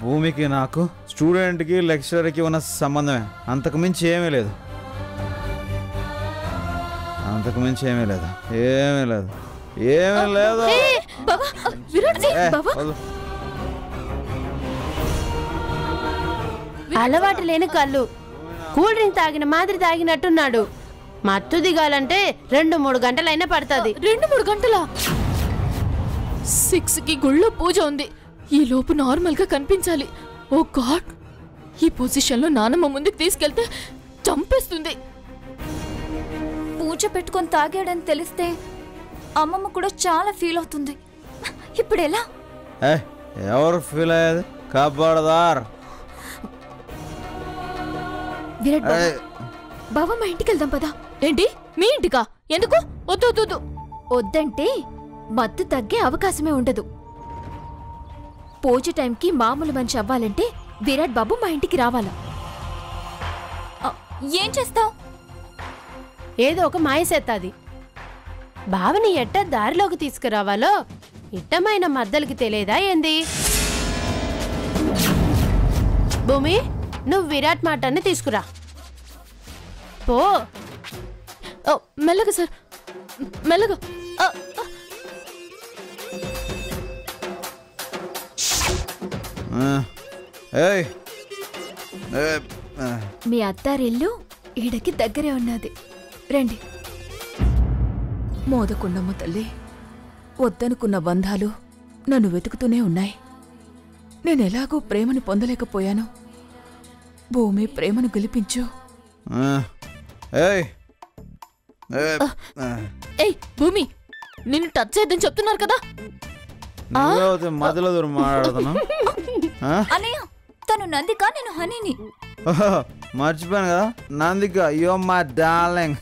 భూమికి నాకు స్టూడెంట్కి లెక్చరర్కి ఉన్న సంబంధమే, అంతకు మించి ఏమీ లేదు, అంతకు మించి ఏమీ లేదు, ఏమీ లేదు, ఏమీ లేదు. అలవాటు లేని కళ్ళు కూల్ డ్రింక్ తాగిన మాదిరి తాగినట్టున్నాడు. మత్తు దిగాలంటే 2-3 గంటలైనా పడుతుంది. 2-3 గంటలా? 6కి గుళ్ళో పూజ ఉంది, ఈ లోపు నార్మల్ గా కనిపించాలి. ఓ గాడ్, ఈ పొజిషన్ లో నానమ్మ ముందుకు తీసుకెళ్తే చంపేస్తుంది. పూజ పెట్టుకొని తాగాడని తెలిస్తే అమ్మమ్మ కూడా చాలా ఫీల్ అవుతుంది. ఇప్పుడు ఎలా? ఎవరు ఫీల్ అయ్యేది? కబర్దార్. విరాట్ బావ మా ఇంటికి వెళ్దాం పదా. ఏంటి మీ ఇంటికా? ఎందుకు? వద్దు వద్దు. వద్దంటే మత్తు తగ్గే అవకాశమే ఉండదు. పూజ టైంకి మామూలు మనిషి అవ్వాలంటే విరాట్ బాబు మా ఇంటికి రావాలా? ఏం చేస్తావు? ఏదో ఒక మాయసేత్తాది. బావని ఎట్ట దారిలోకి తీసుకురావాలో ఇట్టమైన మద్దలకి తెలియదా ఏంది? భూమి, నువ్వు విరాట్ మాటని తీసుకురా పో. మెల్లగా సార్, మెల్లగా. మీ అత్తారిల్లు ఈడకి దగ్గరే ఉన్నది, రండి. మోదకుండమ్మ తల్లి, వద్దనుకున్న బంధాలు నన్ను వెతుకుతూనే ఉన్నాయి. నేనెలాగూ ప్రేమను పొందలేకపోయాను. భూమి ప్రేమను గెలిపించు. ఏయ్ భూమి, నిన్ను టచ్ చేయొద్దని చెప్తున్నారు కదా. మధ్యలో దూరం మాట్లాడుతున్నా. అన్నయ్య, తను నందిక, నేను హనీని. మర్చిపోయాను కదా, నందిక. Yo my darling.